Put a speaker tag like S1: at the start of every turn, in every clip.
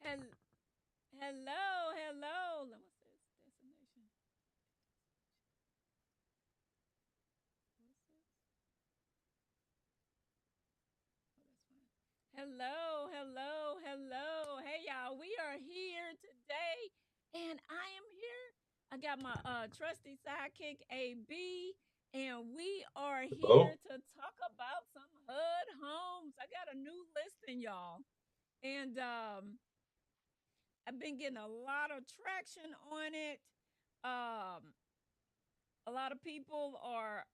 S1: Hel- Hello, hello. What's this? Destination. What's this? Oh, that's fine. Hello, hello, hello. Hey, y'all. We are here today, and I am here. I got my trusty sidekick, AB, and we are here
S2: Oh,
S1: to talk about some HUD homes. I got a new listing, y'all, and I've been getting a lot of traction on it. Um, a lot of people are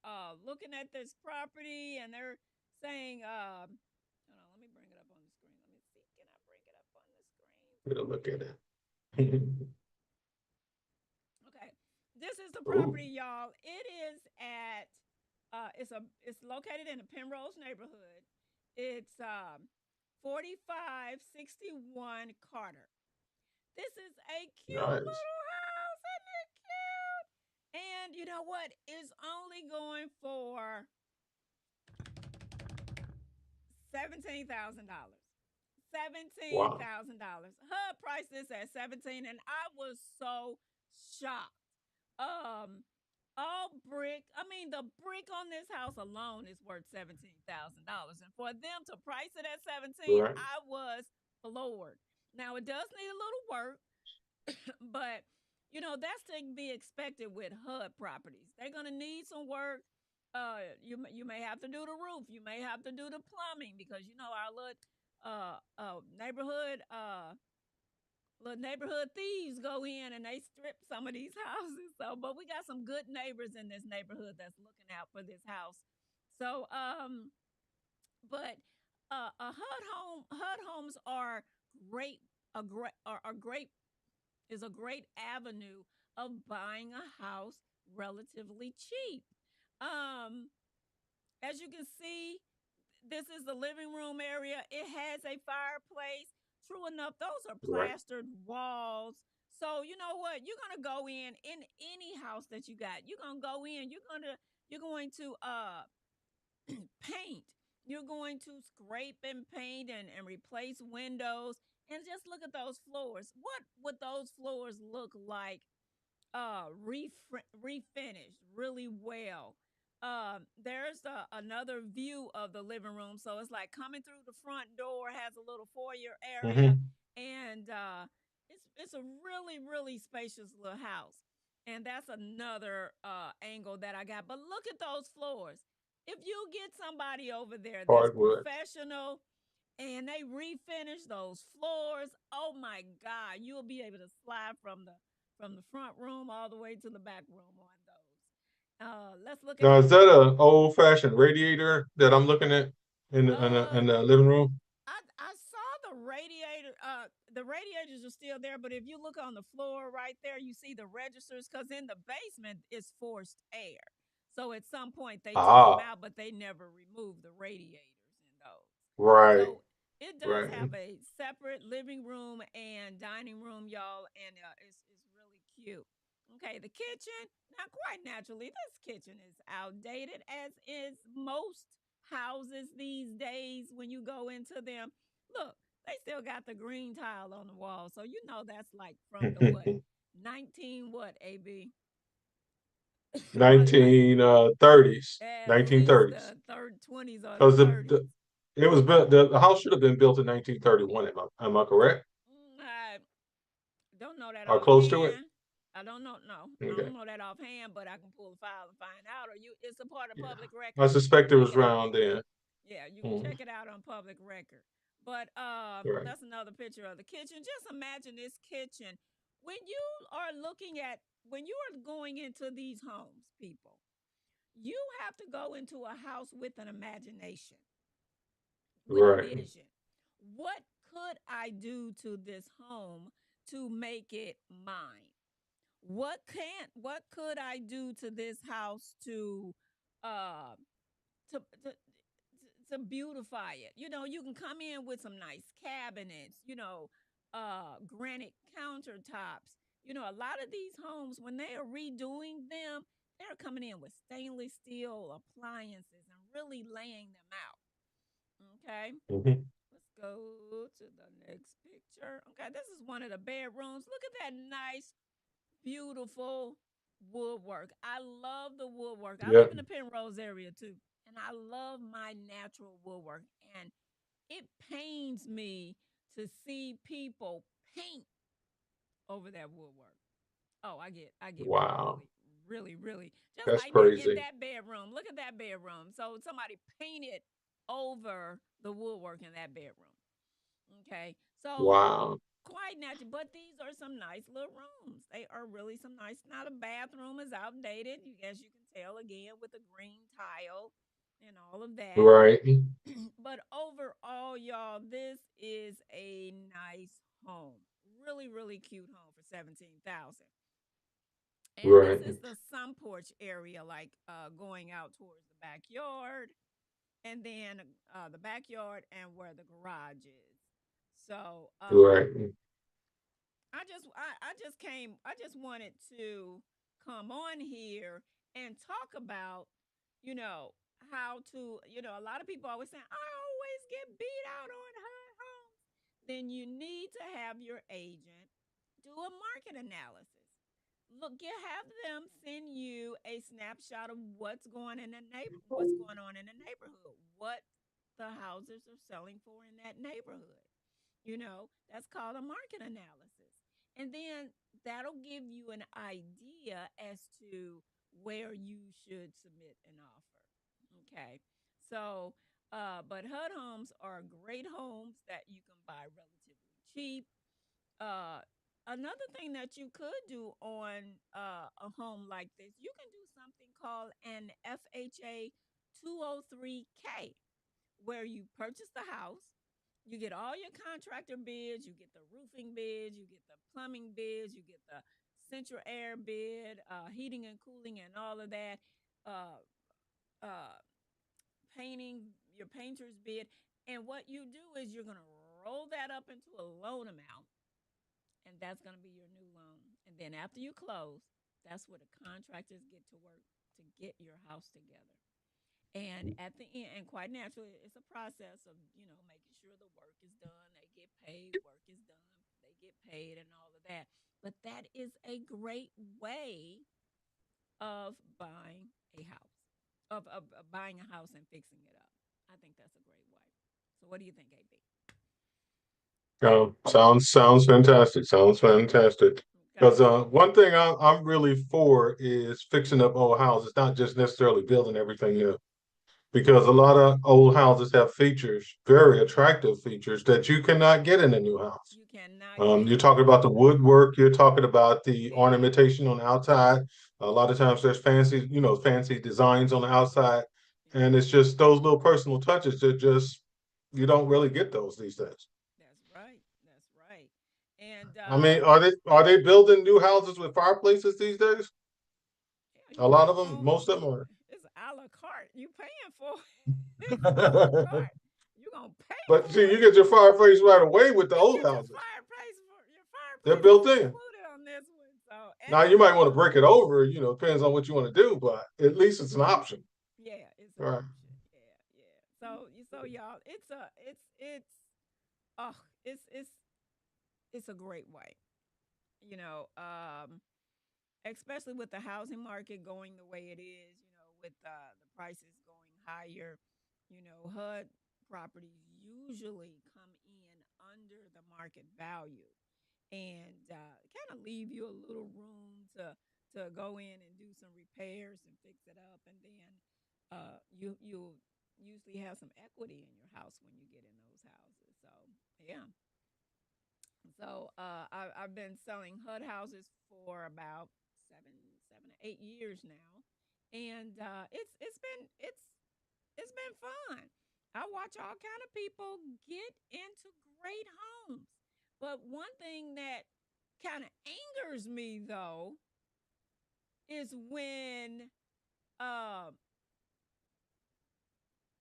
S1: looking at this property and they're saying, hold on, let me bring it up on the screen. Let me see. Can I bring it up on the screen
S2: we're
S1: for
S2: gonna look at
S1: you?
S2: it.
S1: Okay. This is the
S2: Oh,
S1: property, y'all. It is at it's located in the Penrose neighborhood. It's 4561 Carter. This is a cute
S2: nice.
S1: little house, isn't it cute? And you know what? It's only going for $17,000.
S2: Wow.
S1: $17,000. HUD priced this at 17, and I was so shocked. Um, all brick. I mean, the brick on this house alone is worth $17,000, and for them to price it at 17,
S2: Right.
S1: I was floored. Now it does need a little work, but that's to be expected with HUD properties. They're gonna need some work. You may have to do the roof. You may have to do the plumbing because our little neighborhood thieves go in and they strip some of these houses. So, but we got some good neighbors in this neighborhood that's looking out for this house. So, but HUD homes are great. Are great is a great avenue of buying a house relatively cheap. Um, as you can see, this is the living room area. It has a fireplace. True enough, those are
S2: Right.
S1: plastered walls. So you know what? You're gonna go in any house that you got. You're gonna go in. You're going to paint. You're going to scrape and paint and replace windows. And just look at those floors. What would those floors look like refinished really well? There's another view of the living room, so it's like coming through the front door, has a little foyer area,
S2: Hmm.
S1: and it's a really spacious little house. And that's another angle that I got. But look at those floors. If you get somebody over there that's
S2: Hardwood.
S1: professional and they refinish those floors, oh my God, you'll be able to slide from the front room all the way to the back room on those. Let's look at
S2: Now,
S1: the
S2: is that
S1: kitchen.
S2: a old fashioned radiator that I'm looking at
S1: Uh,
S2: in the living room?
S1: I saw the radiator. The radiators are still there, but if you look on the floor right there, you see the registers because in the basement is forced air. So at some point they took them
S2: Ah,
S1: out, but they never removed the radiators in those.
S2: right,
S1: So it does
S2: right.
S1: have a separate living room and dining room, y'all, and it's really cute. Okay, the kitchen. Now, quite naturally, this kitchen is outdated, as is most houses these days when you go into them. Look, they still got the green tile on the wall. So that's like from the what? 19 what, AB? Probably like
S2: 1930s,
S1: at least
S2: 1930s.
S1: the third 20s or the
S2: Because
S1: 30s.
S2: it was built. The house should have been built in 1931. Am I correct?
S1: I don't know that
S2: Or close to it?
S1: offhand. I don't know. No, I
S2: Okay.
S1: don't know that offhand, but I can pull the file and find out. Or it's a part of
S2: Yeah.
S1: public
S2: I
S1: record. You can
S2: suspect it
S1: check
S2: was
S1: it out.
S2: around then.
S1: Yeah, you can
S2: Mm,
S1: check it out on public record. But
S2: right.
S1: that's another picture of the kitchen. Just imagine this kitchen when you are looking at when you are going into these homes, people. You have to go into a house with an imagination, with a
S2: Right.
S1: vision. What could I do to this home to make it mine? What could I do to this house uh to to to beautify it? You can come in with some nice cabinets, granite countertops. A lot of these homes when they are redoing them, they're coming in with stainless steel appliances and really laying them out. Okay?
S2: Hmm.
S1: Let's go to the next picture. Okay, this is one of the bedrooms. Look at that nice, beautiful woodwork. I love the woodwork. I
S2: Yeah.
S1: live in the Penrose area too, and I love my natural woodwork. And it pains me to see people paint over that woodwork. Oh, I get
S2: Wow.
S1: really, really, really just
S2: That's
S1: like that in
S2: crazy.
S1: that bedroom. Look at that bedroom. So somebody painted over the woodwork in that bedroom. Okay. So
S2: Wow.
S1: quite natural, but these are some nice little rooms. They are really some nice. Now the bathroom is outdated, as you can tell again with the green tile and all of that.
S2: Right.
S1: But overall, y'all, this is a nice home. Really, really cute home for 17,000. And this
S2: Right.
S1: is the sun porch area, like going out towards the backyard, and then the backyard and where the garage is. So
S2: Right.
S1: I just wanted to come on here and talk about, you know, how to, a lot of people always say, I always get beat out on HUD homes. Then you need to have your agent do a market analysis. Look, you have them send you a snapshot of what's going on in the neighborhood, what the houses are selling for in that neighborhood. That's called a market analysis. And then that'll give you an idea as to where you should submit an offer. Okay. So, but HUD homes are great homes that you can buy relatively cheap. Uh, Another thing that you could do on a home like this, you can do something called an FHA 203K, where you purchase the house, you get all your contractor bids, you get the roofing bids, you get the plumbing bids, you get the central air bid, heating and cooling, and all of that. Uh, uh, Painting, your painter's bid. And what you do is you're going to roll that up into a loan amount, and that's going to be your new loan. And then after you close, that's where the contractors get to work to get your house together. And at the end, and quite naturally, it's a process of, making sure the work is done, they get paid, work is done, they get paid, and all of that. But that is a great way of buying a house, of buying a house and fixing it up. I think that's a great way. So, what do you think, AB?
S2: Sounds fantastic. Sounds fantastic. Because
S1: Okay.
S2: one thing I'm really for is fixing up old houses, not just necessarily building everything new. Because a lot of old houses have features, very attractive features that you cannot get in a new house.
S1: You cannot get
S2: You're
S1: it.
S2: talking about the woodwork, you're talking about the
S1: Yeah.
S2: ornamentation on the outside. A lot of times there's fancy designs on the outside.
S1: Yeah.
S2: And it's just those little personal touches that just, you don't really get those these days.
S1: That's right. That's right. And
S2: I mean, are they building new houses with fireplaces these days?
S1: yeah, you
S2: A lot
S1: paying
S2: of them,
S1: for
S2: most of
S1: you.
S2: them are.
S1: It's a la carte. You paying for it's a la carte. You gonna pay
S2: But see,
S1: for
S2: you
S1: it.
S2: get your fireplace right away with the
S1: You
S2: old
S1: get
S2: houses.
S1: your
S2: They're
S1: fireplace is
S2: built in.
S1: included on this one. So and
S2: Now
S1: it's
S2: you might want to break it over, depends on what you want to do, but at least it's an option.
S1: yeah, it's
S2: All
S1: an
S2: right.
S1: option. Yeah, yeah. So y'all, oh, it's a great way. You know, especially with the housing market going the way it is, with the prices going higher, HUD properties usually come in under the market value, and kind of leave you a little room to go in and do some repairs and fix it up, and then you'll usually have some equity in your house when you get in those houses. So yeah. So I've been selling HUD houses for about 7 or 8 years now, and it's been fun. I watch all kind of people get into great homes, but one thing that kind of angers me though is when uh,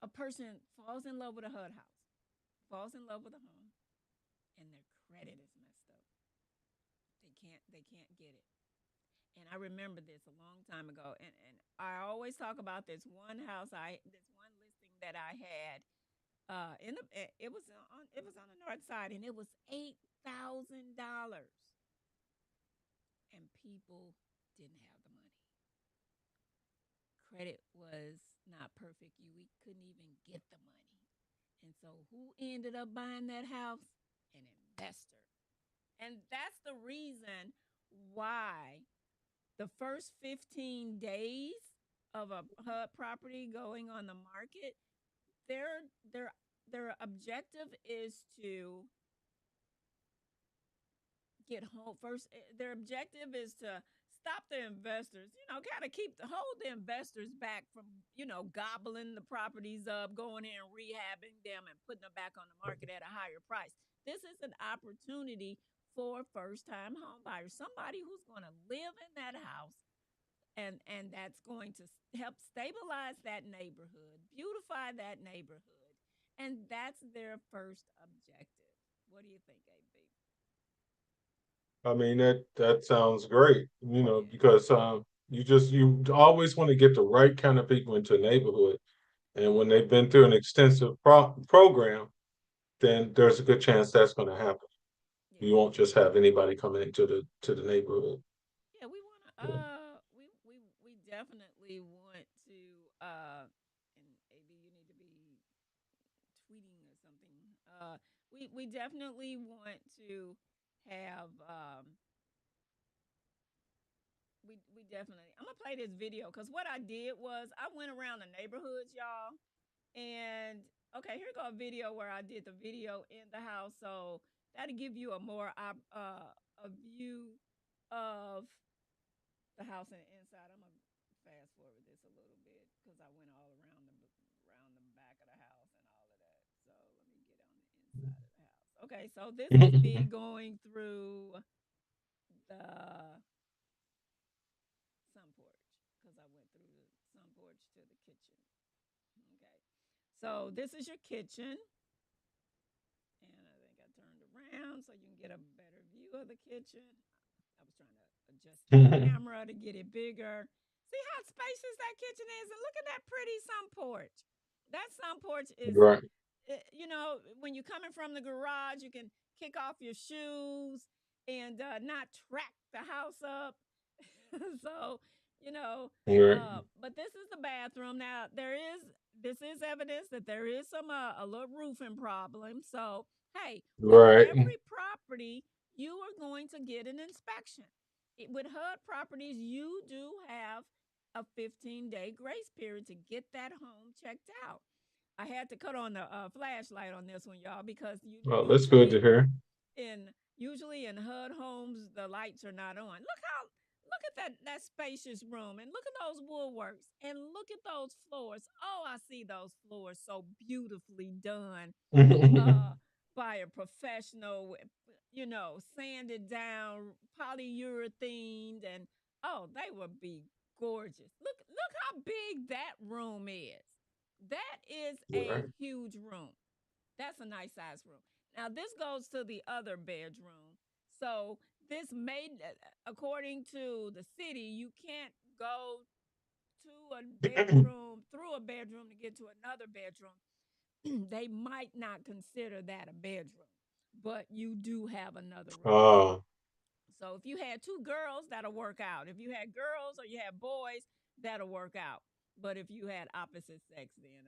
S1: a person falls in love with a HUD house, falls in love with a home, and their credit is messed up. They can't get it. And I remember this a long time ago. And I always talk about this one listing that I had. It was on the yard side, and it was $8,000, and people didn't have the money. Credit was not perfect. We couldn't even get the money. And so who ended up buying that house? An investor. And that's the reason why the first 15 days of a HUD property going on the market, their their their objective is to get home first. Their objective is to stop the investors, kind of hold the investors back from, gobbling the properties up, going in and rehabbing them and putting them back on the market at a higher price. This is an opportunity for first time home buyers, somebody who's going to live in that house, and that's going to help stabilize that neighborhood, beautify that neighborhood, and that's their first objective. What do you think, AB?
S2: I mean, that sounds great,
S1: Yeah.
S2: because you always want to get the right kind of people into a neighborhood. And when they've been through an extensive program, then there's a good chance that's going to happen.
S1: Yeah.
S2: You won't just have anybody coming into the neighborhood.
S1: Yeah, we want to
S2: Yeah.
S1: we definitely want to and AB, you need to be tweeting or something. We definitely want to have we definitely, I'm gonna play this video because what I did was I went around the neighborhoods, y'all, and okay, here go a video where I did the video in the house, so that'll give you a more a view of the house and the inside. I'm gonna fast forward this a little bit because I went all around the back of the house and all of that. So let me get on the inside of the house. Okay, so this is me going through the sun porch because I went through the sun porch to the kitchen. Okay, so this is your kitchen, and I think I turned around so you can get a better view of the kitchen. I was trying to adjust the camera to get it bigger. See how spacious that kitchen is? And look at that pretty sun porch. That sun porch is,
S2: Right.
S1: when you're coming from the garage, you can kick off your shoes and not track the house up. So,
S2: Right.
S1: but this is the bathroom. Now, this is evidence that there is some a little roofing problem. So, hey, with
S2: Right.
S1: every property, you are going to get an inspection. With HUD properties, you do have a 15-day grace period to get that home checked out. I had to cut on the flashlight on this one, y'all, because
S2: Well, that's good to hear.
S1: in in HUD homes the lights are not on. Look at that spacious room, and look at those woodworks, and look at those floors. Oh, I see those floors so beautifully done uh, by a professional, sanded down, polyurethane, and oh, they would be gorgeous. Look how big that room is. That is a
S2: Right.
S1: huge room. That's a nice size room. Now this goes to the other bedroom. So this made, according to the city, you can't go to a bedroom through a bedroom to get to another bedroom. They might not consider that a bedroom, but you do have another room.
S2: Ah,
S1: So if you had two girls, that'll work out. If you had girls or you had boys, that'll work out. But if you had opposite sex, then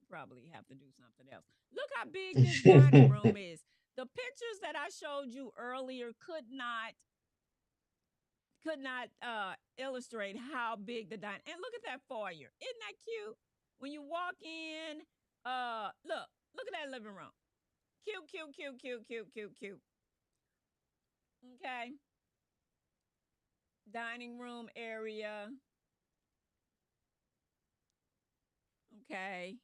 S1: probably have to do something else. Look how big this dining room is. The pictures that I showed you earlier could not illustrate how big the dining. And look at that foyer. Isn't that cute? When you walk in, look at that living room. Cute, cute, cute, cute, cute, cute, cute. Okay. Dining room area. Okay.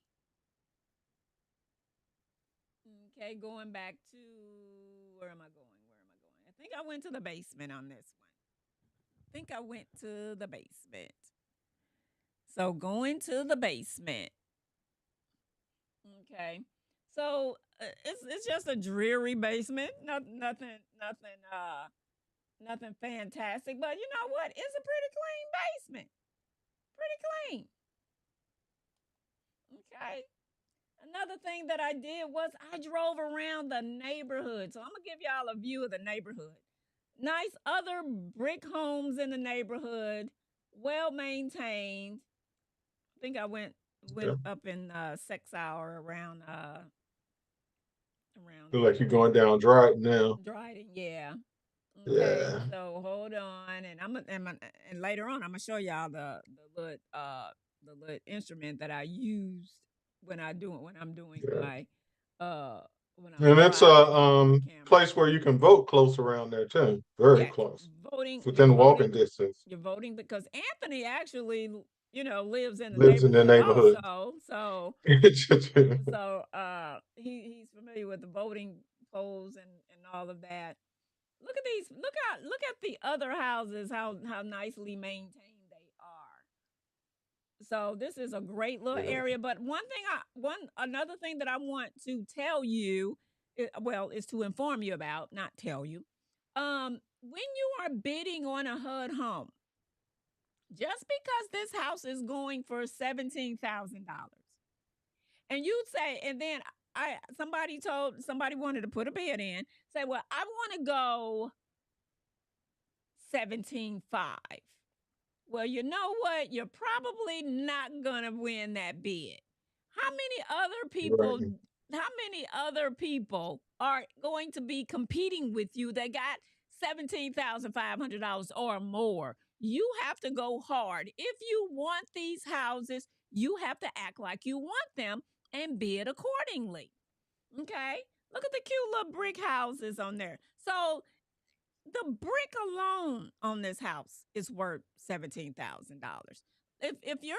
S1: Okay, going back to where am I going? Where am I going? I think I went to the basement on this one. I think I went to the basement. So going to the basement. Okay. So it's just a dreary basement. Nothing fantastic. But you know what? It's a pretty clean basement. Pretty clean. Okay. Another thing that I did was I drove around the neighborhood. So I'm gonna give y'all a view of the neighborhood. Nice other brick homes in the neighborhood, well maintained. I think I went
S2: Yeah.
S1: up in Sex Hour around
S2: Feel like you're
S1: there.
S2: going down Dryden now.
S1: Dryden, yeah. Okay,
S2: Yeah.
S1: so hold on, and later on I'm gonna show y'all the little instrument that I used when I'm doing
S2: Yeah.
S1: my uh when I'm
S2: And it's a
S1: driving using the camera.
S2: place where you can vote close around there too. Very
S1: Yes,
S2: close.
S1: voting. You're
S2: Within walking
S1: voting.
S2: distance.
S1: You're voting because Anthony actually, lives in the
S2: Lives in the
S1: neighborhood
S2: neighborhood.
S1: also. He's familiar with the voting polls and all of that. Look at these. Look at the other houses. How nicely maintained they are. So this is a great little
S2: Yeah.
S1: area. But one another thing that I want to tell you, is to inform you about, not tell you. When you are bidding on a HUD home, just because this house is going for $17,000, and you'd say, and then somebody wanted to put a bid in, say, well, I want to go 17.5. Well, you know what? You're probably not going to win that bid. How many other people
S2: Right.
S1: how many other people are going to be competing with you that got $17,500 or more? You have to go hard. If you want these houses, you have to act like you want them and bid accordingly. Okay? Look at the cute little brick houses on there. So the brick alone on this house is worth $17,000. If your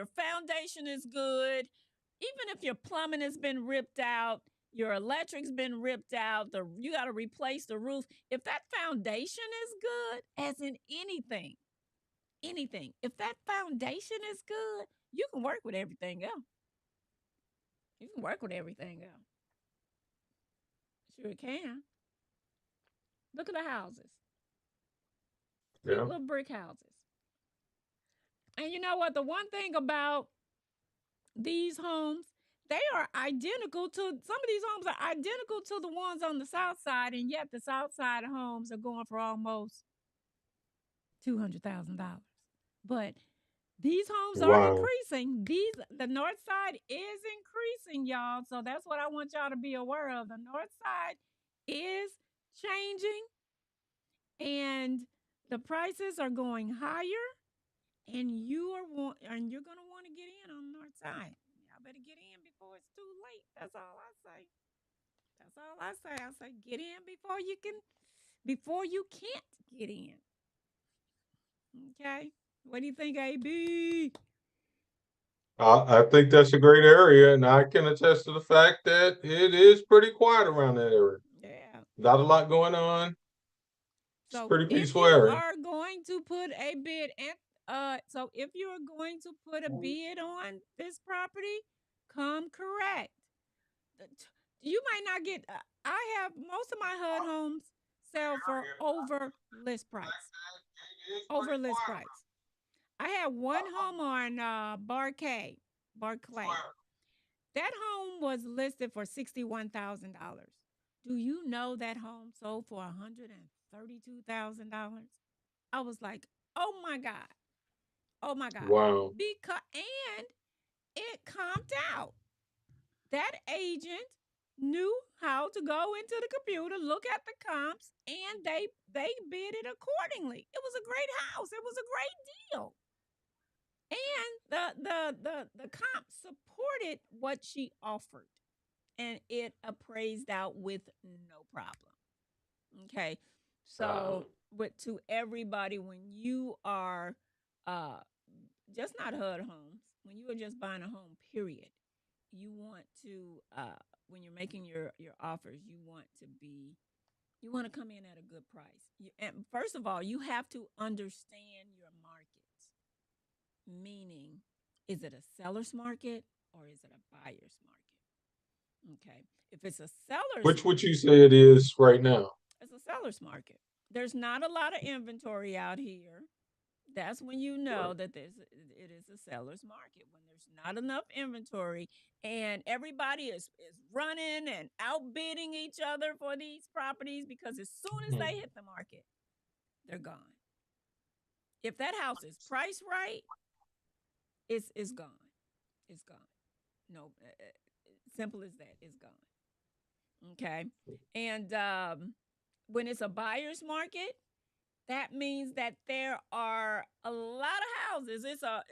S1: foundation is good, even if your plumbing has been ripped out, your electric's been ripped out, you got to replace the roof. If that foundation is good, as in anything, if that foundation is good, you can work with everything else. You can work with everything else. Sure can. Look at the houses. Cute
S2: Yeah.
S1: little brick houses. And you know what? The one thing about these homes, they are identical to some of these homes are identical to the ones on the south side, and yet the south side homes are going for almost $200,000. But these homes are
S2: Wow.
S1: increasing. The north side is increasing, y'all. So that's what I want y'all to be aware of. The north side is changing, and the prices are going higher, and you're gonna want to get in on the north side. Y'all better get in before it's too late. That's all I say. That's all I say. I say get in before you can't get in. Okay. What do you think, AB?
S2: I think that's a great area, and I can attest to the fact that it is pretty quiet around that area.
S1: Yeah.
S2: Not a lot going on. It's a
S1: So
S2: pretty
S1: if
S2: peaceful
S1: you
S2: area.
S1: are going to put a bid so if you are going to put a bid on this property, come correct. You might not get. I have most of my HUD homes sell for over list price. Over list price. I had one home on Barclay. That home was listed for $61,000. Do you know that home sold for $132,000? I was like, oh my God. Oh my God.
S2: Wow.
S1: And it comped out. That agent knew how to go into the computer, look at the comps, and they bid it accordingly. It was a great house. It was a great deal. And the comp supported what she offered, and it appraised out with no problem. Okay.
S2: Wow.
S1: So, but to everybody, when you are uh just not HUD homes, when you are just buying a home, period, you want to when you're making your offers, you want to come in at a good price. And first of all, you have to understand your market. Meaning, is it a seller's market or is it a buyer's market? Okay. If it's a seller's
S2: Which would you
S1: market,
S2: say it is right now?
S1: it's a seller's market. There's not a lot of inventory out here. That's when you
S2: Right.
S1: know that it is a seller's market, when there's not enough inventory and everybody is running and outbidding each other for these properties, because as soon as
S2: Mhm.
S1: they hit the market, they're gone. If that house is priced right, it's gone. It's gone. No, simple as that. It's gone. Okay. And when it's a buyer's market, that means that there are a lot of houses. It's a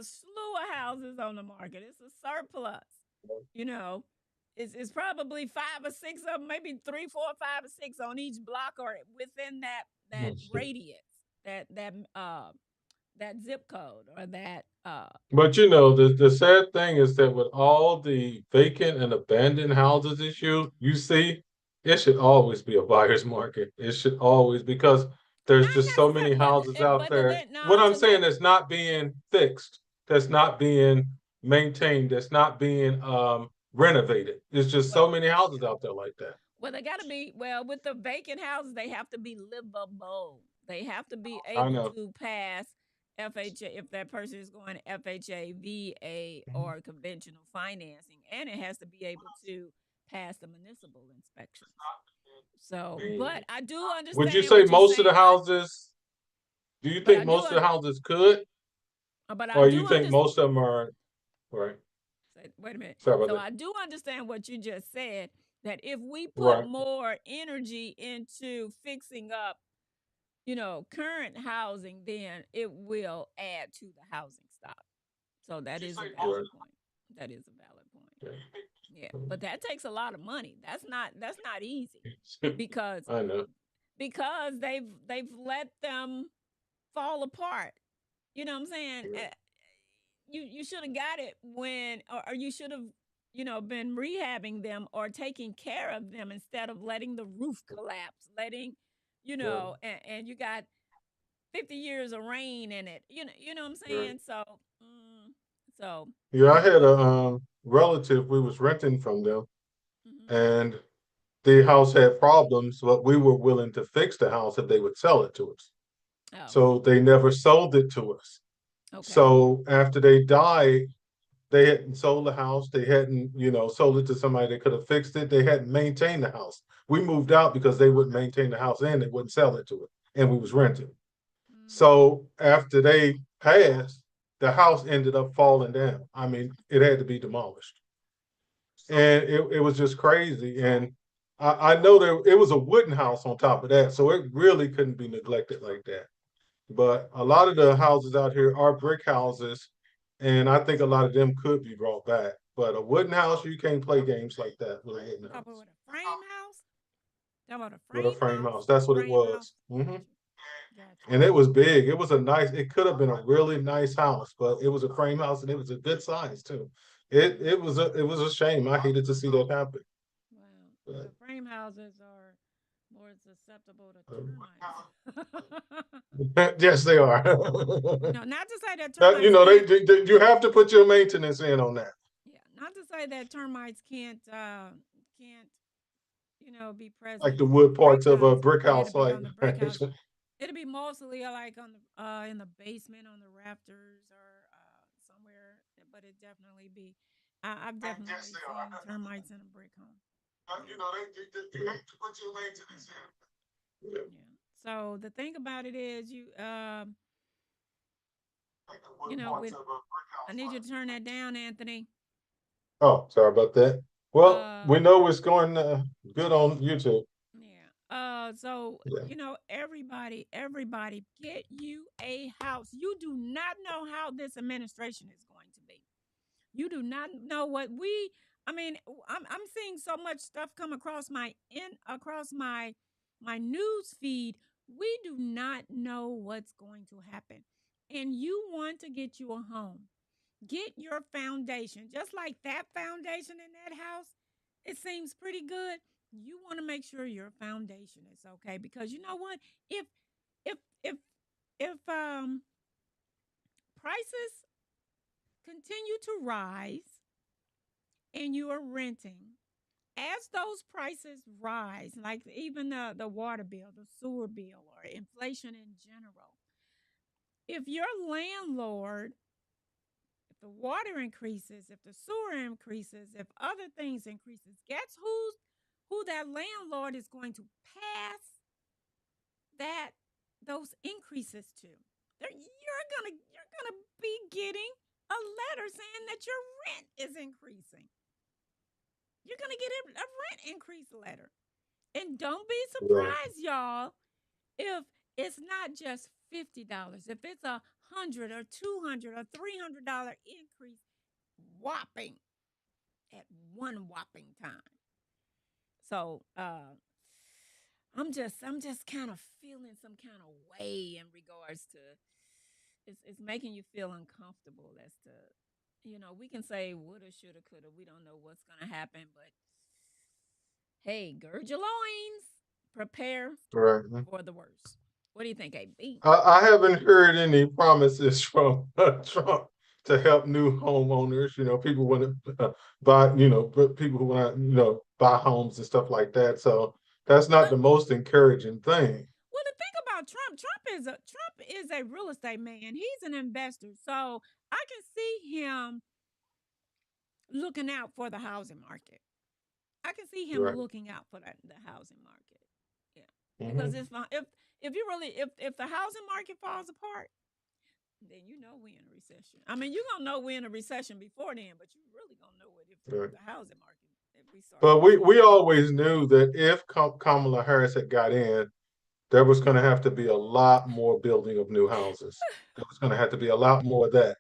S1: slew of houses on the market. It's a surplus. You know, it's probably five or six of them, maybe three, four, five or six on each block or within that radius, that zip code, or that
S2: But you know, the sad thing is that with all the vacant and abandoned houses issue you see, it should always be a buyer's market. It should always, because there's
S1: not
S2: just so many
S1: necessarily,
S2: houses out
S1: but to
S2: there.
S1: let
S2: What
S1: no
S2: I'm
S1: to let
S2: saying is not being fixed, that's not being maintained, that's not being renovated. There's just
S1: well
S2: so many houses out there like that.
S1: Well, they got to be, well, with the vacant houses, they have to be livable. They have to be
S2: I
S1: able
S2: know.
S1: to pass FHA if that person is going FHA, VA, or conventional financing, and it has to be able to pass the municipal inspections. So, but I do
S2: Would you
S1: understand
S2: say
S1: what you're
S2: most of the
S1: saying.
S2: houses, do you
S1: But
S2: think
S1: I do,
S2: most of the houses could,
S1: but I
S2: or you
S1: do
S2: think
S1: understand.
S2: most of them are, right?
S1: Wait a minute.
S2: Sorry about
S1: So
S2: that.
S1: I do understand what you just said. That if we put
S2: Right.
S1: more energy into fixing up current housing, then it will add to the housing stock. So that is a valid point. That is a valid point. Yeah, but that takes a lot of money. That's not easy,
S2: Right.
S1: because
S2: I know.
S1: they've let them fall apart. You know what I'm saying? You should have got it when, or you should have been rehabbing them or taking care of them, instead of letting the roof collapse, letting
S2: Right.
S1: and you got 50 years of rain in it. You know what I'm
S2: Right.
S1: saying? So
S2: Yeah, I
S1: yeah,
S2: had
S1: but
S2: a relative. We was renting from them,
S1: mhm.
S2: and the house had problems, but we were willing to fix the house if they would sell it to us.
S1: Oh,
S2: So they never sold it to us.
S1: okay.
S2: So after they died, they hadn't sold the house. They hadn't, sold it to somebody that could have fixed it. They hadn't maintained the house. We moved out because they wouldn't maintain the house and they wouldn't sell it to us. And we was renting.
S1: Mm,
S2: So after they passed, the house ended up falling down. I mean, it had to be demolished. And it was just crazy. And I know that it was a wooden house on top of that. So it really couldn't be neglected like that. But a lot of the houses out here are brick houses. And I think a lot of them could be brought back. But a wooden house, you can't play games like that with a wooden
S1: talk about
S2: house.
S1: what, a frame house? Talk about a
S2: With a
S1: frame
S2: frame
S1: house?
S2: house. That's what it
S1: Frame house.
S2: was. Hmm.
S1: Got you. Got you.
S2: And it was big. It was a nice, it could have been a really nice house, but it was a frame house and it was a good size too. It was a shame. I hated to see that happen.
S1: Wow.
S2: But,
S1: Well, frame houses are more susceptible to
S2: um,
S1: termites.
S2: yes, they are.
S1: Not to say that
S2: You
S1: termites
S2: know,
S1: can't.
S2: you have to put your maintenance in on that.
S1: Yeah, not to say that termites can't be
S2: Like
S1: present
S2: the
S1: in
S2: wood
S1: brick
S2: parts of a
S1: houses.
S2: brick
S1: Yeah, it'll
S2: house,
S1: be
S2: like
S1: on the brick house. It'll be mostly like on the in the basement on the rafters, or somewhere, but it definitely be. I've definitely seen termites in a brick home. Yeah,
S2: you have to put your maintenance
S1: yeah,
S2: in. Yeah.
S1: yeah. So the thing about it is,
S2: Like the wood
S1: with
S2: parts of a brick
S1: I
S2: house,
S1: need you
S2: like.
S1: to turn that down, Anthony.
S2: Oh, sorry about that. Well, we
S1: Um,
S2: know it's going good on YouTube.
S1: yeah. So
S2: Yeah.
S1: everybody, get you a house. You do not know how this administration is going to be. You do not know what we. I mean, I'm seeing so much stuff come across my news feed. We do not know what's going to happen, and you want to get you a home. Get your foundation. Just like that foundation in that house, it seems pretty good. You want to make sure your foundation is okay, because you know what? If if if if prices continue to rise and you are renting, as those prices rise, like even the water bill, the sewer bill, or inflation in general, if your landlord, if the water increases, if the sewer increases, if other things increases, guess who that landlord is going to pass that those increases to? You're gonna be getting a letter saying that your rent is increasing. You're gonna get a rent increase letter. And don't be
S2: Right.
S1: surprised, y'all, if it's not just $50, if it's 100 or 200 or $300 increase whopping at one whopping time. So I'm just kind of feeling some kind of way in regards to it's making you feel uncomfortable as to we can say woulda, shoulda, coulda. We don't know what's gonna happen, but hey, gird your loins, prepare
S2: Right.
S1: for the worst. What do you think, AB?
S2: I haven't heard any promises from Trump to help new homeowners. People want to buy, but people who want to, buy homes and stuff like that. So that's not
S1: Well,
S2: the most encouraging thing.
S1: well, the thing about Trump, Trump is a real estate man. He's an investor, so I can see him looking out for the housing market. I can see him
S2: Right.
S1: looking out for the housing market. Yeah, because
S2: Hmm.
S1: if you really if the housing market falls apart, then you know we're in a recession. I mean, you're gonna know we're in a recession before then, but you really gonna know it if
S2: Right.
S1: the housing market if we start
S2: But we
S1: losing
S2: we
S1: housing.
S2: always knew that if Kamala Harris had got in, there was going to have to be a lot more building of new houses. There was going to have to be a lot more of that.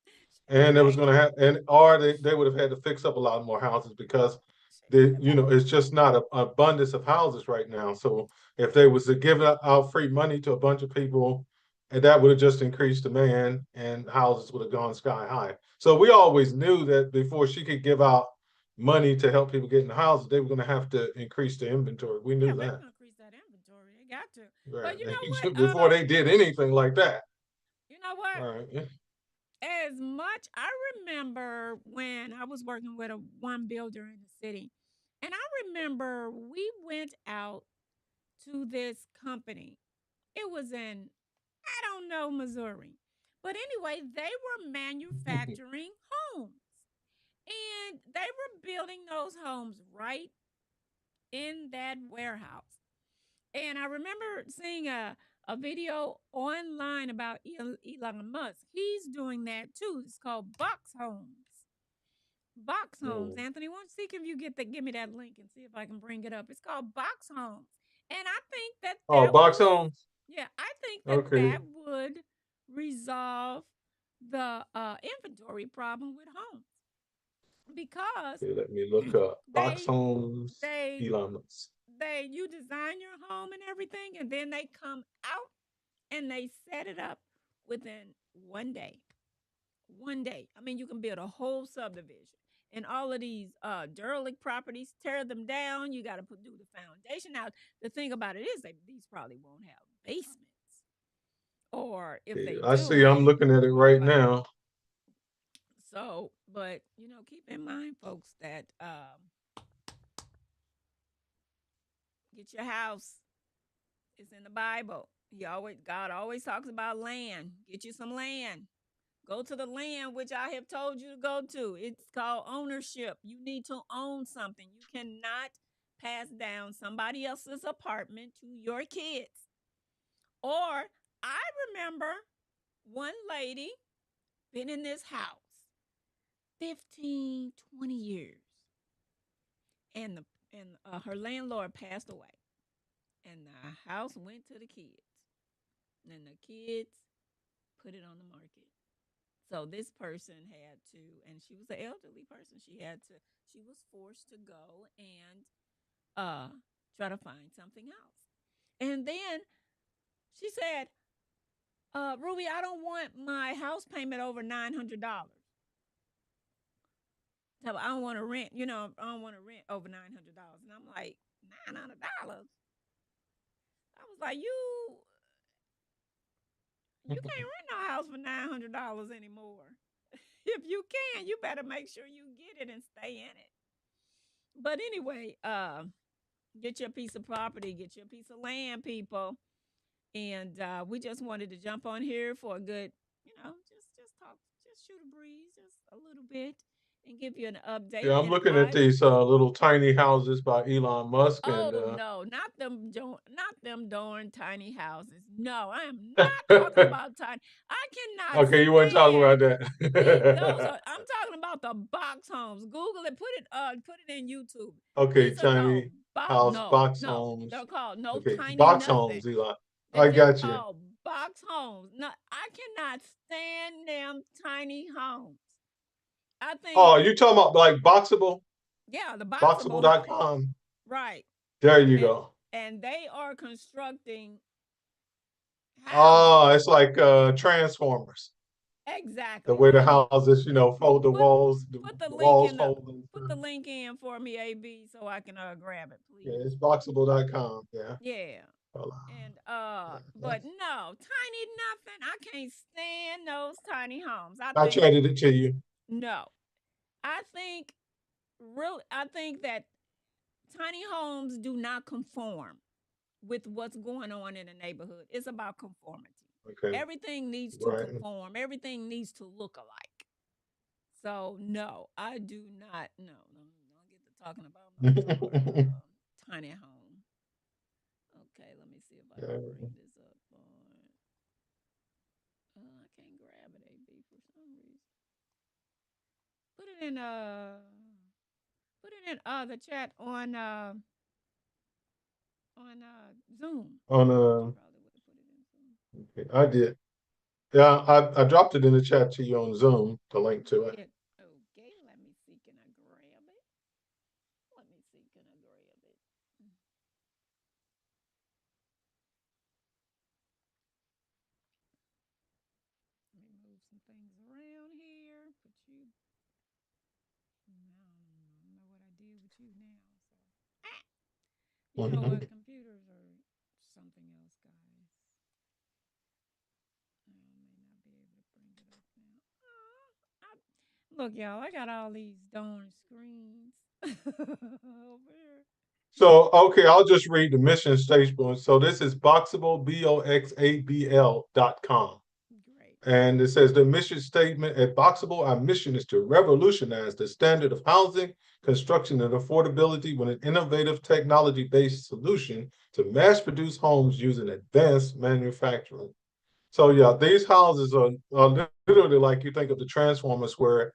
S1: She
S2: And there was
S1: may
S2: going to have, and or they would have had to fix up a lot more houses because
S1: she may have
S2: it's just not an abundance of houses right now. So if they was to give out free money to a bunch of people, and that would have just increased demand, and houses would have gone sky high. So we always knew that before she could give out money to help people get in the houses, they were going to have to increase the inventory. We
S1: yeah,
S2: knew
S1: they're
S2: that.
S1: gonna increase that inventory. They got to. But
S2: Right. Before they did anything like that.
S1: you know what?
S2: Right. Yeah.
S1: As much I remember when I was working with a one builder in the city, and I remember we went out to this company. It was in I don't know Missouri, but anyway, they were manufacturing homes, and they were building those homes right in that warehouse. And I remember seeing a video online about Elon Musk. He's doing that too. It's called Box Homes. Box Homes.
S2: Mm.
S1: Anthony, why don't you see if you give me that link and see if I can bring it up. It's called Box Homes. And I think that
S2: Oh,
S1: that
S2: box
S1: was
S2: homes.
S1: yeah, I think that
S2: Okay.
S1: that would resolve the inventory problem with homes because
S2: Okay, let me look up box
S1: they
S2: homes.
S1: they
S2: Elon Musk.
S1: you design your home and everything, and then they come out and they set it up within 1 day. 1 day. I mean, you can build a whole subdivision. And all of these derelict properties, tear them down. You got to do the foundation. Now, the thing about it is that these probably won't have basements, or if
S2: Okay,
S1: they
S2: I
S1: do,
S2: see.
S1: they
S2: I'm looking at it
S1: won't
S2: right
S1: allow.
S2: now.
S1: So, but keep in mind, folks, that get your house. It's in the Bible. God always talks about land. Get you some land. Go to the land which I have told you to go to. It's called ownership. You need to own something. You cannot pass down somebody else's apartment to your kids. Or I remember one lady been in this house 15, 20 years, and the and her landlord passed away, and the house went to the kids, and the kids put it on the market. So this person had to, and she was an elderly person. She was forced to go and uh, try to find something else. And then she said, Ruby, I don't want my house payment over $900. So I don't want to rent, I don't want to rent over $900. And I'm like, $900? I was like, you can't rent no house for $900 anymore. If you can, you better make sure you get it and stay in it. but anyway, get your piece of property, get your piece of land, people. And we just wanted to jump on here for a good, just talk, just shoot a breeze, just a little bit, and give you an update.
S2: Yeah, I'm
S1: And
S2: looking at
S1: I
S2: these little tiny houses by Elon Musk, and
S1: Oh no, not them darn tiny houses. No, I am not talking about tiny. I cannot
S2: okay, you weren't talking
S1: stand
S2: about
S1: those
S2: that.
S1: are. I'm talking about the box homes. Google it. Put it in YouTube.
S2: Okay,
S1: These are called
S2: tiny
S1: box.
S2: house
S1: No,
S2: box
S1: no,
S2: homes.
S1: they're called no
S2: Okay,
S1: tiny
S2: box
S1: nothing.
S2: homes, Elon.
S1: They're
S2: I
S1: just
S2: got you.
S1: called box homes. No, I cannot stand them tiny homes. I think,
S2: Oh, you talking about like Boxable?
S1: yeah, the boxable home,
S2: Boxable.com.
S1: right?
S2: There you
S1: And
S2: go.
S1: and they are constructing
S2: Oh,
S1: houses.
S2: it's like Transformers. The
S1: Exactly.
S2: way the houses, fold the
S1: Put
S2: walls, the
S1: put the link
S2: walls
S1: in the
S2: fold and
S1: put
S2: stuff.
S1: the link in for me, AB, so I can grab it,
S2: Yeah,
S1: please.
S2: it's Boxable.com. Yeah.
S1: Yeah.
S2: Hold
S1: And
S2: on.
S1: but no, tiny nothing. I can't stand those tiny homes. I
S2: I
S1: think
S2: traded it to you.
S1: no. I think I think that tiny homes do not conform with what's going on in the neighborhood. It's about conformity.
S2: Okay.
S1: Everything needs to
S2: Right.
S1: conform. Everything needs to look alike. So no, I do not. No, don't get to talking about no tiny home. Okay, let me see if I can bring this up on. I can't grab it, AB, for some reason. Put it in the chat on Zoom.
S2: On
S1: You probably would have put it in Zoom.
S2: okay, I did. Yeah, I dropped it in the chat to you on Zoom, the link
S1: You
S2: to it.
S1: did. Okay, let me see. Can I grab it? Let me see. Can I grab it? Let me move some things around here. Put you. Now I don't know what I did with you now. So, you know what? Computers are something else, guys. I may not be able to bring it up now. Look, y'all, I got all these darn screens over here.
S2: So, okay, I'll just read the mission statement. So this is Boxable, BOXABL.com.
S1: Great.
S2: And it says the mission statement at Boxable, our mission is to revolutionize the standard of housing, construction, and affordability with an innovative technology-based solution to mass produce homes using advanced manufacturing. So yeah, these houses are literally like you think of the Transformers where,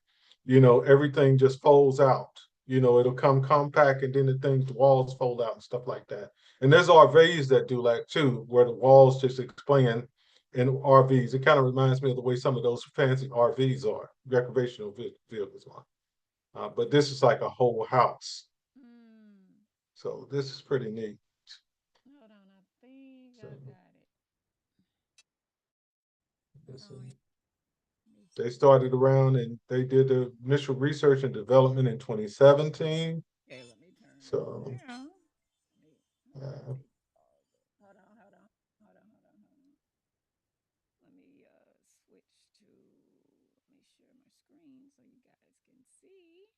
S2: everything just folds out. It'll come compact and then the walls fold out and stuff like that. And there's RVs that do that too, where the walls just expand in RVs. It kind of reminds me of the way some of those fancy RVs are, recreational vehicles are. But this is like a whole house.
S1: Mm.
S2: So this is pretty neat.
S1: Hold on, I think
S2: So
S1: I got it. Oh, yeah.
S2: they started around and they did the initial research and development in 2017.
S1: Okay, let me turn this
S2: So,
S1: down.
S2: uh,
S1: Hold on, hold on, hold on, hold on, hold on. Let me switch to. Let me share my screen so you guys can see.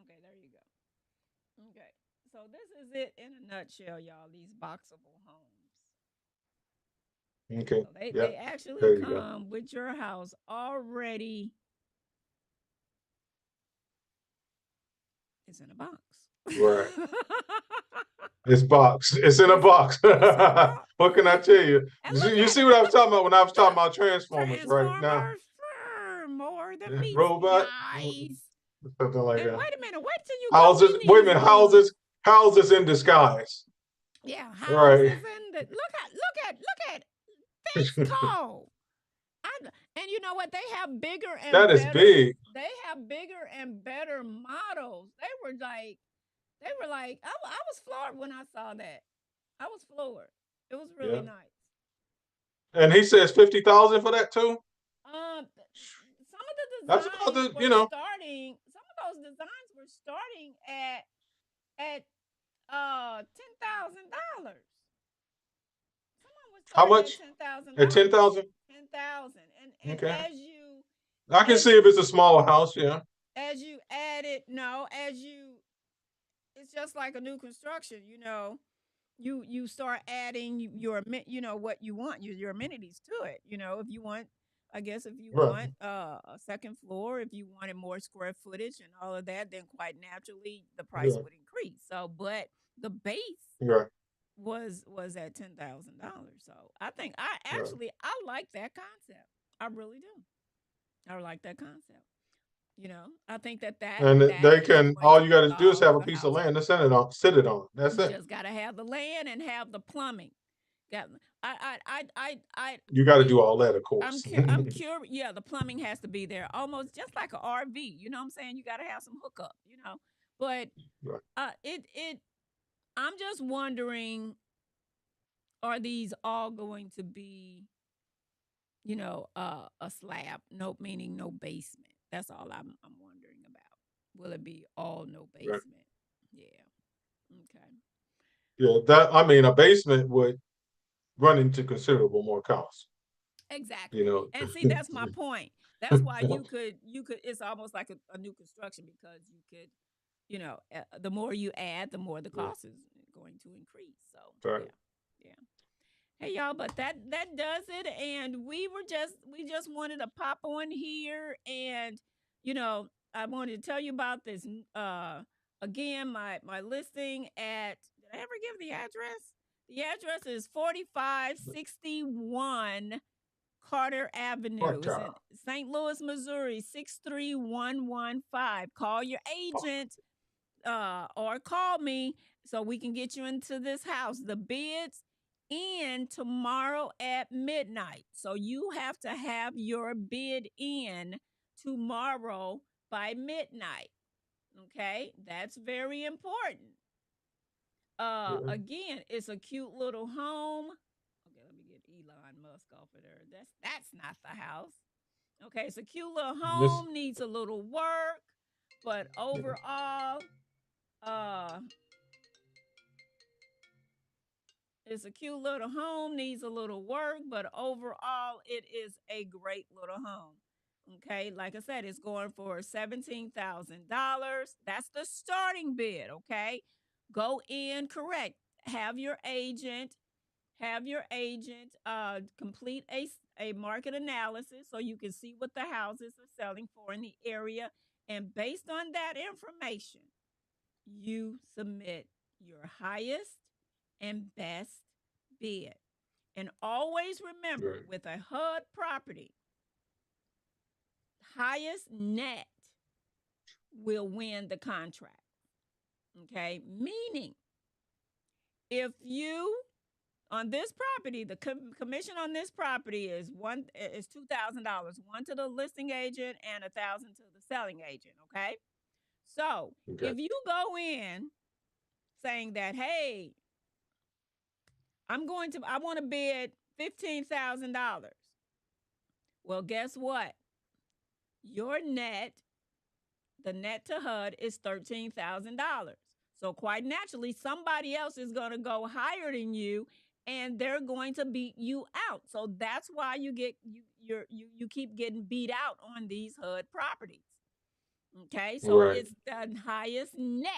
S1: Okay, there you go. Okay, so this is it in a nutshell, y'all. These boxable homes.
S2: okay,
S1: So they
S2: yeah,
S1: they actually
S2: there you go.
S1: come with your house already. It's in a box.
S2: Right. It's boxed. It's in a
S1: it's
S2: box.
S1: it's in a box.
S2: What can I tell you?
S1: And look
S2: You
S1: at
S2: see
S1: it.
S2: what I was
S1: Look,
S2: talking about when I was talking
S1: look.
S2: about Transformers right now?
S1: Transformers more than meets the
S2: Robot,
S1: eyes.
S2: something like
S1: And
S2: that.
S1: wait a minute. Wait till you go
S2: Houses.
S1: in
S2: Wait a
S1: these
S2: minute.
S1: rooms.
S2: Houses in disguise.
S1: Yeah,
S2: Right.
S1: houses in the look at this tall. I, and you know what? They have bigger
S2: That
S1: and
S2: is
S1: better.
S2: big.
S1: They have bigger and better models. I was floored when I saw that. I was floored. It was really
S2: Yeah.
S1: nice.
S2: And he says 50,000 for that too.
S1: Some of the
S2: That's about
S1: designs
S2: the,
S1: were starting. Some of those designs were starting at $10,000. Someone was
S2: how
S1: starting at
S2: much?
S1: ten thousand
S2: At
S1: dollars.
S2: 10,000?
S1: 10,000, and
S2: Okay.
S1: as you
S2: I can
S1: as
S2: see if it's a small house. Yeah.
S1: as you add it, no, as you, it's just like a new construction, you know. You start adding your you know what you want, your amenities to it. You know, if you want, I guess if you
S2: Right,
S1: want a second floor, if you wanted more square footage and all of that, then quite naturally the price
S2: yeah,
S1: would increase. So, but the base
S2: right,
S1: was at $10,000. So I think
S2: right.
S1: I like that concept. I really do. I like that concept. You know, I think
S2: And
S1: that
S2: they
S1: is
S2: can,
S1: going
S2: all
S1: to
S2: you got to do is
S1: solve
S2: have a
S1: for
S2: piece of
S1: housing.
S2: land to sit it on. That's
S1: You
S2: it.
S1: just got to have the land and have the plumbing. Got
S2: You got to
S1: we
S2: do all that, of course.
S1: I'm curious. Yeah, the plumbing has to be there, almost just like a RV. You know what I'm saying? You got to have some hookup. You know, but
S2: Right,
S1: it. I'm just wondering, are these all going to be, you know, a slab? No, meaning no basement. That's all I'm wondering about. Will it be all no
S2: right.
S1: basement? Yeah. Okay.
S2: Yeah, that, I mean, a basement would run into considerable more cost, you
S1: Exactly.
S2: know.
S1: And see, that's my point. That's why you could it's almost like a new construction, because you could, you know, the more you add, the more the
S2: Yeah,
S1: cost is going to increase. So,
S2: right.
S1: yeah. Yeah. Hey y'all, but that does it, and we just wanted to pop on here, and you know, I wanted to tell you about this again, my listing at, did I ever give the address? The address is 4561 Carter
S2: Part
S1: Avenue. It's
S2: time.
S1: in St. Louis, Missouri, 63115. Call your agent or call me so we can get you into this house. The bids in tomorrow at midnight. So you have to have your bid in tomorrow by midnight. Okay? That's very important.
S2: Yeah.
S1: Again, it's a cute little home. Okay, let me get Elon Musk off of there. That's not the house. Okay, it's a cute little
S2: Miss,
S1: home, needs a little work, but
S2: yeah.
S1: overall, uh, it's a cute little home, needs a little work, but overall, it is a great little home. Okay, like I said, it's going for $17,000. That's the starting bid. Okay, go in correct. Have your agent complete a market analysis so you can see what the houses are selling for in the area. And based on that information, you submit your highest and best bid. And always remember,
S2: Right,
S1: with a HUD property, highest net will win the contract. Okay? Meaning, if you on this property, the commission on this property is $2,000, one to the listing agent and 1,000 to the selling agent. Okay, so
S2: okay.
S1: if you go in saying that, hey, I want to bid $15,000. Well, guess what? Your net, the net to HUD is $13,000. So quite naturally, somebody else is going to go higher than you, and they're going to beat you out. So that's why you keep getting beat out on these HUD properties. Okay, so
S2: Right,
S1: it's the highest net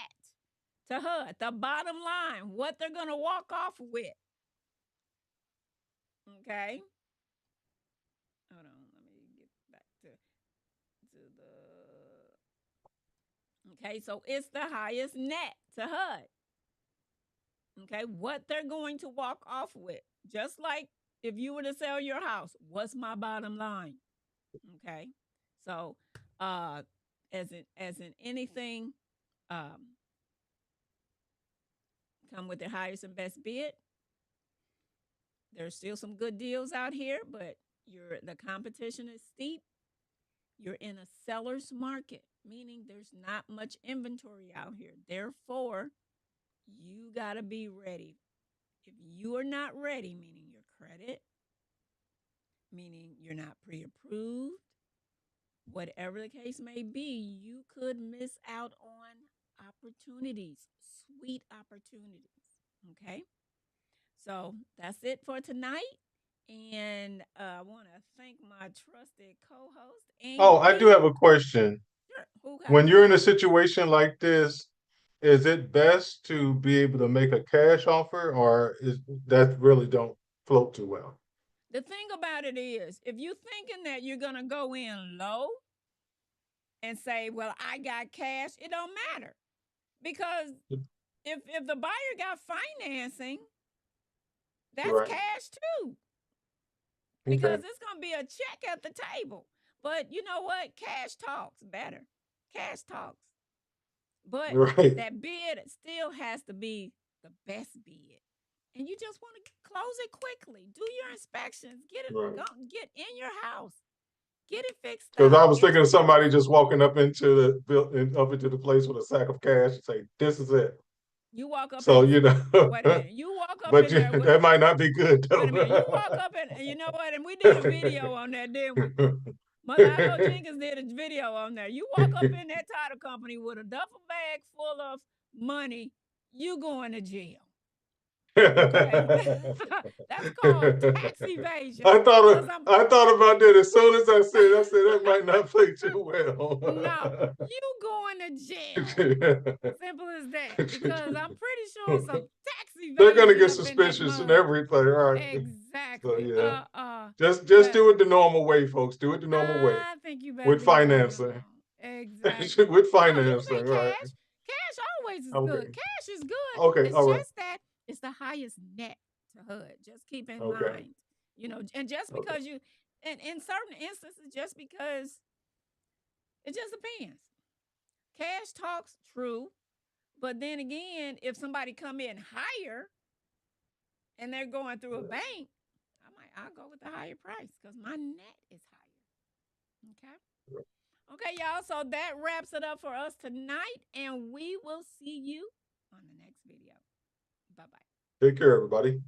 S1: to HUD, the bottom line, what they're going to walk off with. Okay, hold on, let me get back to the. Okay, so it's the highest net to HUD. Okay, what they're going to walk off with. Just like if you were to sell your house, what's my bottom line? Okay. So as in anything, um, come with the highest and best bid. There's still some good deals out here, but the competition is steep. You're in a seller's market, meaning there's not much inventory out here. Therefore, you gotta be ready. If you are not ready, meaning your credit, meaning you're not pre approved, whatever the case may be, you could miss out on opportunities, sweet opportunities. Okay. So that's it for tonight. And I want to thank my trusted co host,
S2: Oh, I do
S1: Andy.
S2: have a question.
S1: Sure. Who got
S2: When you're in a
S1: cash?
S2: situation like this, is it best to be able to make a cash offer, or is that really don't float too well?
S1: The thing about it is, if you're thinking that you're gonna go in low and say, "Well, I got cash," it don't matter because if the buyer got financing, that's
S2: Right.
S1: cash too
S2: Okay.
S1: because it's gonna be a check at the table. But you know what? Cash talks better. Cash talks. But
S2: Right.
S1: that bid still has to be the best bid. And you just want to close it quickly. Do your inspections.
S2: Right.
S1: Get in your house. Get it fixed
S2: Because I
S1: up.
S2: was
S1: Get
S2: thinking of somebody
S1: everything.
S2: just walking up into the building, up into the place with a sack of cash and say, "This is it."
S1: You walk up
S2: So
S1: in
S2: you know,
S1: wait a minute. You walk up
S2: but
S1: in there with
S2: that might not be good
S1: wait a minute. You
S2: though.
S1: walk up and you know what? And we did a video on that, didn't we? Mother, I know Jenkins did a video on there. You walk up in that title company with a duffel bag full of money, you going to jail. Okay. That's called tax evasion. Cause I'm
S2: I thought about that as soon as I said that might not play too
S1: no,
S2: well.
S1: you going to jail. Simple as that. Because I'm pretty sure some tax
S2: They're gonna
S1: evasion
S2: get
S1: up in that
S2: suspicious and
S1: mug.
S2: everything, right? So
S1: Exactly.
S2: yeah, just
S1: Well,
S2: do it the normal way, folks. Do it the normal way
S1: I think you better
S2: with
S1: leave that one
S2: financing.
S1: alone. Exactly.
S2: With
S1: No, you can pay
S2: financing, right?
S1: cash. Cash always is good.
S2: Okay,
S1: Cash is good.
S2: okay,
S1: It's
S2: all right,
S1: just that it's the highest net to HUD. Just keep in
S2: okay,
S1: mind, and just
S2: okay.
S1: because in certain instances, just because it just depends. Cash talks true, but then again, if somebody come in higher and they're going through a bank, I'll go with the higher price because my net is higher. Okay. Okay, y'all. So that wraps it up for us tonight, and we will see you on the next video. Bye bye.
S2: Take care, everybody.